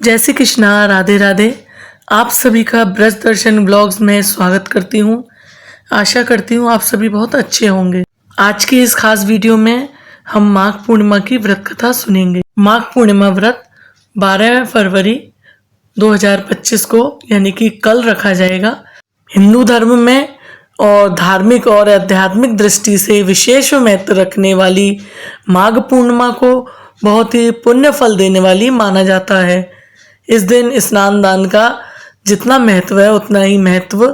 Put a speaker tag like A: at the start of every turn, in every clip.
A: जय श्री कृष्णा, राधे राधे। आप सभी का ब्रज दर्शन ब्लॉग्स में स्वागत करती हूँ। आशा करती हूँ आप सभी बहुत अच्छे होंगे। आज की इस खास वीडियो में हम माघ पूर्णिमा की व्रत कथा सुनेंगे। माघ पूर्णिमा व्रत 12 फरवरी 2025 को यानी कि कल रखा जाएगा। हिंदू धर्म में और धार्मिक और आध्यात्मिक दृष्टि से विशेष महत्व रखने वाली माघ पूर्णिमा को बहुत ही पुण्य फल देने वाली माना जाता है। इस दिन स्नान दान का जितना महत्व है उतना ही महत्व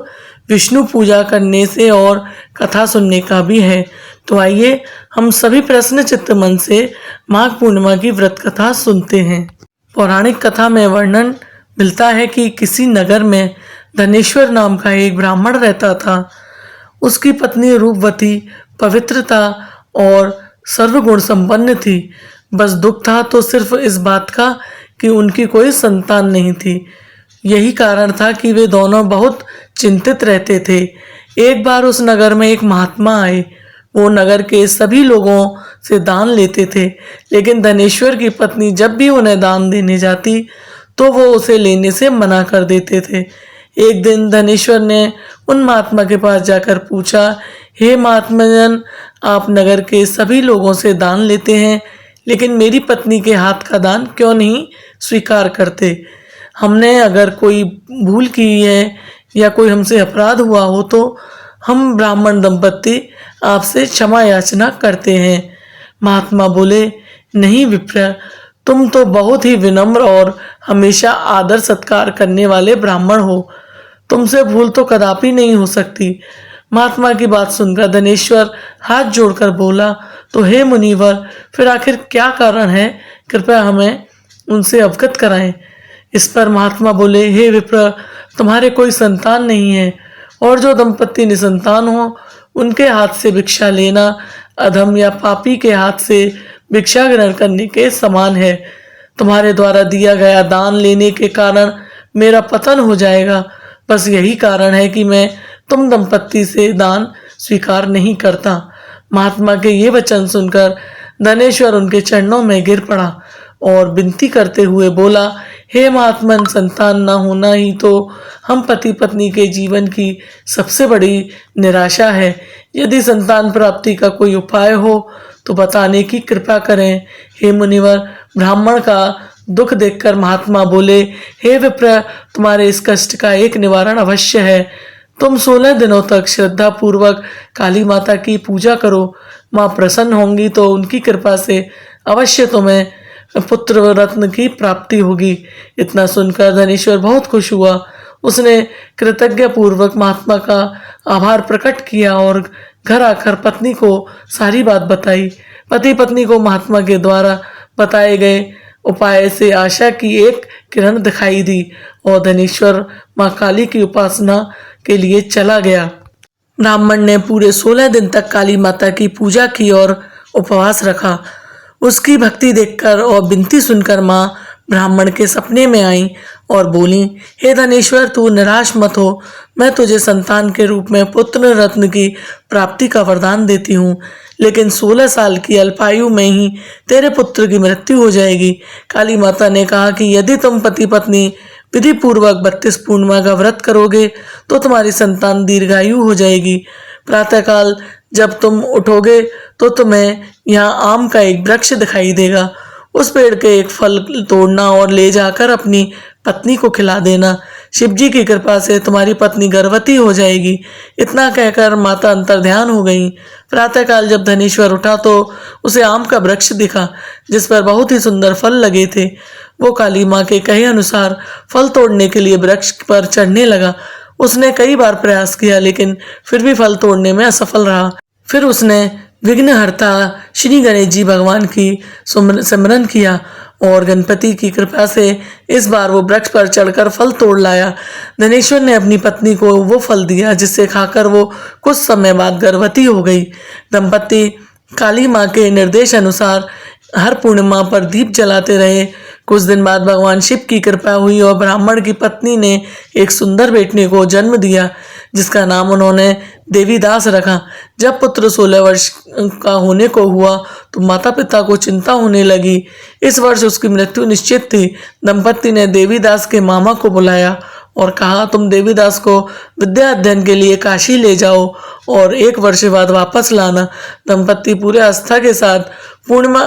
A: विष्णु पूजा करने से और कथा सुनने का भी है। तो आइए हम सभी प्रश्न चित्त मन से माघ पूर्णिमा की व्रत कथा सुनते हैं। पौराणिक कथा में वर्णन मिलता है कि किसी नगर में धनेश्वर नाम का एक ब्राह्मण रहता था। उसकी पत्नी रूपवती, पवित्रता और सर्वगुण संपन्न थी। बस दुख था तो सिर्फ इस बात का कि उनकी कोई संतान नहीं थी। यही कारण था कि वे दोनों बहुत चिंतित रहते थे। एक बार उस नगर में एक महात्मा आए। वो नगर के सभी लोगों से दान लेते थे, लेकिन धनेश्वर की पत्नी जब भी उन्हें दान देने जाती तो वो उसे लेने से मना कर देते थे। एक दिन धनेश्वर ने उन महात्मा के पास जाकर पूछा, हे महात्माजन, आप नगर के सभी लोगों से दान लेते हैं, लेकिन मेरी पत्नी के हाथ का दान क्यों नहीं स्वीकार करते? हमने अगर कोई भूल की है या कोई हमसे अपराध हुआ हो तो हम ब्राह्मण दंपत्ति आपसे क्षमा याचना करते हैं। महात्मा बोले, नहीं विप्र, तुम तो बहुत ही विनम्र और हमेशा आदर सत्कार करने वाले ब्राह्मण हो। तुमसे भूल तो कदापि नहीं हो सकती। महात्मा की बात सुनकर धनेश्वर हाथ जोड़कर बोला, तो हे मुनिवर, फिर आखिर क्या कारण है? कृपया हमें उनसे अवगत कराएं। इस पर महात्मा बोले, हे विप्र, तुम्हारे कोई संतान नहीं है और जो दंपत्ति निसंतान हो उनके हाथ से भिक्षा लेना अधम या पापी के हाथ से भिक्षा ग्रहण करने के समान है। तुम्हारे द्वारा दिया गया दान लेने के कारण मेरा पतन हो जाएगा। बस यही कारण है कि मैं तुम दंपत्ति से दान स्वीकार नहीं करता। महात्मा के ये वचन सुनकर धनेश्वर उनके चरणों में गिर पड़ा और विनती करते हुए बोला, हे महात्मन, संतान न होना ही तो हम पति पत्नी के जीवन की सबसे बड़ी निराशा है। यदि संतान प्राप्ति का कोई उपाय हो तो बताने की कृपा करें। हे मुनिवर, ब्राह्मण का दुख देखकर महात्मा बोले, हे विप्र, तुम्हारे इस कष्ट का एक निवारण अवश्य है। तुम 16 दिनों तक श्रद्धा पूर्वक काली माता की पूजा करो। माँ प्रसन्न होंगी तो उनकी कृपा से अवश्य तुम्हें पुत्र रत्न की प्राप्ति होगी। इतना सुनकर धनेश्वर बहुत खुश हुआ। उसने कृतज्ञ पूर्वक महात्मा का आभार प्रकट किया और घर आकर पत्नी को सारी बात बताई। पति पत्नी को महात्मा के द्वारा बताए गए उपाय से आशा की एक किरण दिखाई दी और धनेश्वर माँ काली की उपासना के लिए चला गया। ब्राह्मण ने पूरे 16 दिन तक काली माता की पूजा की और उपवास रखा। उसकी भक्ति देखकर और विनती सुनकर माँ ब्राह्मण के सपने में आई और बोली, हे धनेश्वर, तू निराश मत हो। मैं तुझे संतान के रूप में पुत्र रत्न की प्राप्ति का वरदान देती हूँ, लेकिन 16 साल की अल्पायु में ही तेरे पुत्र की मृत्यु हो जाएगी। काली माता ने कहा कि यदि तुम पति पत्नी विधि पूर्वक 32 पूर्णिमा का व्रत करोगे तो तुम्हारी संतान दीर्घायु हो जाएगी। प्रातःकाल जब तुम उठोगे तो तुम्हें यहाँ आम का एक वृक्ष दिखाई देगा। उस पेड़ के एक फल तोड़ना और ले जाकर अपनी पत्नी को खिला देना। शिवजी की कृपा से तुम्हारी पत्नी गर्भवती हो जाएगी। इतना कहकर माता अंतर्ध्यान हो गई। प्रातःकाल जब धनेश्वर उठा तो उसे आम का वृक्ष दिखा जिस पर बहुत ही सुंदर फल लगे थे। वो काली माँ के कहे अनुसार फल तोड़ने के लिए वृक्ष पर चढ़ने लगा। उसने कई बार प्रयास किया लेकिन फिर भी फल तोड़ने में असफल रहा। फिर उसने विघ्नहर्ता श्री गणेश जी भगवान की सिमरन किया और गणपति की कृपा से इस बार वो वृक्ष पर चढ़कर फल तोड़ लाया। धनेश्वर ने अपनी पत्नी को वो फल दिया जिससे खाकर वो कुछ समय बाद गर्भवती हो गई। दंपत्ति काली माँ के निर्देश अनुसार हर पूर्णिमा पर दीप जलाते रहे। कुछ दिन बाद भगवान शिव की कृपा हुई और ब्राह्मण की पत्नी ने एक सुंदर बेटे को जन्म दिया, जिसका नाम उन्होंने देवीदास रखा। जब पुत्र 16 वर्ष का होने को हुआ तो माता पिता को चिंता होने लगी। इस वर्ष उसकी मृत्यु निश्चित थी। दंपत्ति ने देवीदास के मामा को बुलाया और कहा, तुम देवीदास को विद्या अध्ययन के लिए काशी ले जाओ और 1 वर्ष बाद वापस लाना। दंपत्ति पूरे आस्था के साथ पूर्णिमा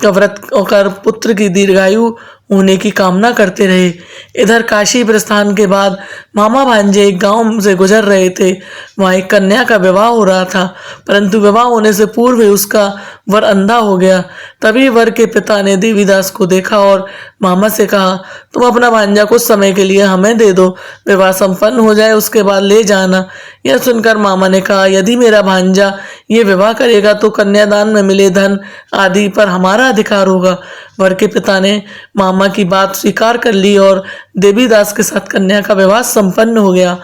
A: का व्रत कर पुत्र की दीर्घायु होने की कामना करते रहे। इधर काशी प्रस्थान के बाद मामा भांजे एक गांव से गुजर रहे थे। वहां एक कन्या का विवाह हो रहा था, परंतु विवाह होने से पूर्व ही उसका वर अंधा हो गया। तभी वर के पिता ने देवीदास को देखा और मामा से कहा, तुम अपना भांजा कुछ समय के लिए हमें दे दो, विवाह संपन्न हो जाए उसके बाद ले जाना। यह सुनकर मामा ने कहा, यदि मेरा भांजा ये विवाह करेगा तो कन्यादान में मिले धन आदि पर हमारा अधिकार होगा। वर के पिता ने मामा की बात स्वीकार कर ली और देवीदास के साथ कन्या का विवाह संपन्न हो गया।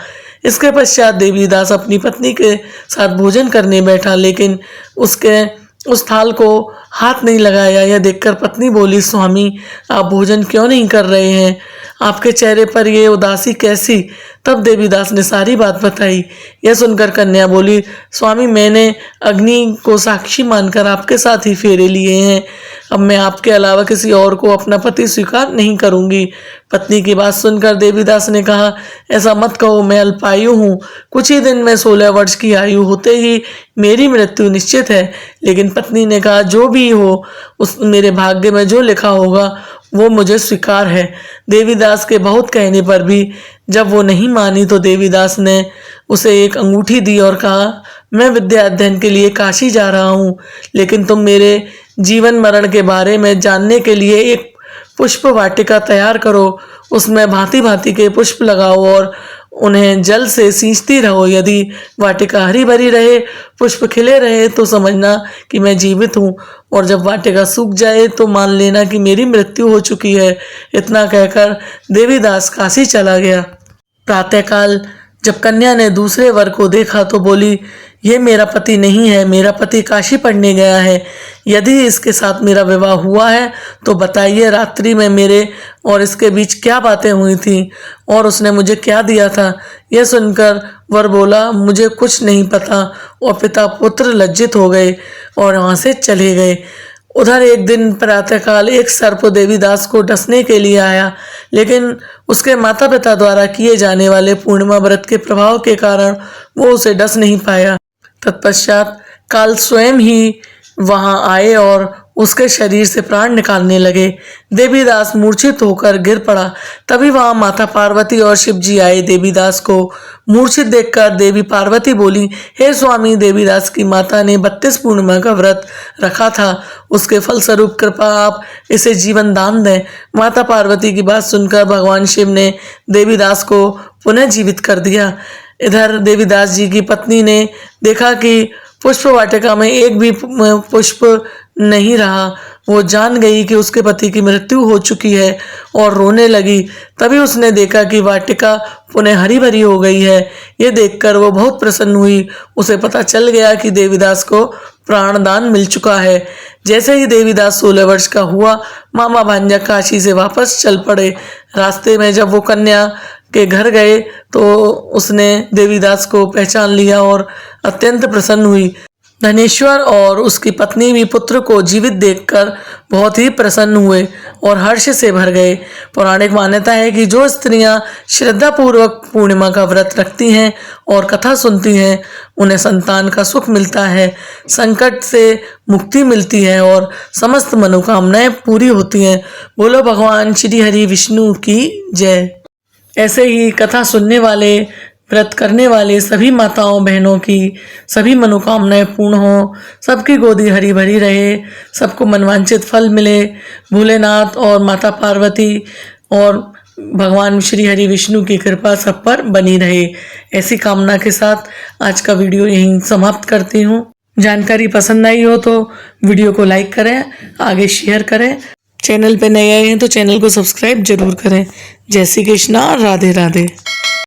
A: इसके पश्चात देवीदास अपनी पत्नी के साथ भोजन करने बैठा, लेकिन उसके उस थाल को हाथ नहीं लगाया। यह देखकर पत्नी बोली, स्वामी आप भोजन क्यों नहीं कर रहे हैं, आपके चेहरे पर ये उदासी कैसी? तब देवीदास ने सारी बात बताई। यह सुनकर कन्या बोली, स्वामी मैंने अग्नि को साक्षी मानकर आपके साथ ही फेरे लिए हैं, अब मैं आपके अलावा किसी और को अपना पति स्वीकार नहीं करूंगी। पत्नी की बात सुनकर देवीदास ने कहा, ऐसा मत कहो, मैं अल्पायु हूँ, कुछ ही दिन में 16 वर्ष की आयु होते ही मेरी मृत्यु निश्चित है। लेकिन पत्नी ने कहा, जो भी हो उस मेरे भाग्य में जो लिखा होगा वो मुझे स्वीकार है। देवीदास के बहुत कहने पर भी जब वो नहीं मानी तो देवीदास ने उसे एक अंगूठी दी और कहा, मैं विद्या अध्ययन के लिए काशी जा रहा हूँ, लेकिन तुम मेरे जीवन मरण के बारे में जानने के लिए एक पुष्प वाटिका तैयार करो, उसमें भांति भांति के पुष्प लगाओ और उन्हें जल से सींचती रहो। यदि वाटिका हरी भरी रहे, पुष्प खिले रहे तो समझना कि मैं जीवित हूँ, और जब वाटिका सूख जाए तो मान लेना कि मेरी मृत्यु हो चुकी है। इतना कहकर देवीदास काशी चला गया। प्रातःकाल जब कन्या ने दूसरे वर को देखा तो बोली, ये मेरा पति नहीं है, मेरा पति काशी पढ़ने गया है। यदि इसके साथ मेरा विवाह हुआ है तो बताइए, रात्रि में मेरे और इसके बीच क्या बातें हुई थी और उसने मुझे क्या दिया था? यह सुनकर वर बोला, मुझे कुछ नहीं पता, और पिता पुत्र लज्जित हो गए और वहां से चले गए। उधर एक दिन प्रातःकाल एक सर्प देवीदास को डसने के लिए आया, लेकिन उसके माता पिता द्वारा किए जाने वाले पूर्णिमा व्रत के प्रभाव के कारण वो उसे डस नहीं पाया। तत्पश्चात काल स्वयं ही वहां आए और उसके शरीर से प्राण निकालने लगे। देवीदास मूर्छित होकर गिर पड़ा। तभी वहां माता पार्वती और शिव जी आए। देवीदास को मूर्छित देखकर देवी पार्वती बोली, हे स्वामी, देवीदास की माता ने 32 पूर्णिमा का व्रत रखा था, उसके फलस्वरूप कृपा आप इसे जीवन दान दें। माता पार्वती की बात सुनकर भगवान शिव ने देवीदास को पुनः जीवित कर दिया। इधर देवीदास जी की पत्नी ने देखा कि पुष्प वाटिका में एक भी पुष्प नहीं रहा। वो जान गई कि उसके पति की मृत्यु हो चुकी है और रोने लगी। तभी उसने देखा कि वाटिका पुनः हरी भरी हो गई है। ये देखकर वो बहुत प्रसन्न हुई। उसे पता चल गया कि देवीदास को प्राणदान मिल चुका है। जैसे ही देवीदास 16 वर्ष का हुआ, मामा भांजा काशी से वापस चल पड़े। रास्ते में जब वो कन्या के घर गए तो उसने देवीदास को पहचान लिया और अत्यंत प्रसन्न हुई। धनेश्वर और उसकी पत्नी भी पुत्र को जीवित देखकर बहुत ही प्रसन्न हुए और हर्ष से भर गए। पौराणिक मान्यता है कि जो स्त्रियां श्रद्धापूर्वक पूर्णिमा का व्रत रखती हैं और कथा सुनती हैं, उन्हें संतान का सुख मिलता है, संकट से मुक्ति मिलती है और समस्त मनोकामनाएं पूरी होती हैं। बोलो भगवान श्री हरि विष्णु की जय। ऐसे ही कथा सुनने वाले, व्रत करने वाले सभी माताओं बहनों की सभी मनोकामनाएं पूर्ण हो, सबकी गोदी हरी भरी रहे, सबको मनवांचित फल मिले। भोलेनाथ और माता पार्वती और भगवान श्री हरि विष्णु की कृपा सब पर बनी रहे। ऐसी कामना के साथ आज का वीडियो यहीं समाप्त करती हूँ। जानकारी पसंद आई हो तो वीडियो को लाइक करें, आगे शेयर करें। चैनल पे नए आए हैं तो चैनल को सब्सक्राइब जरूर करें। जय श्री कृष्णा, राधे राधे।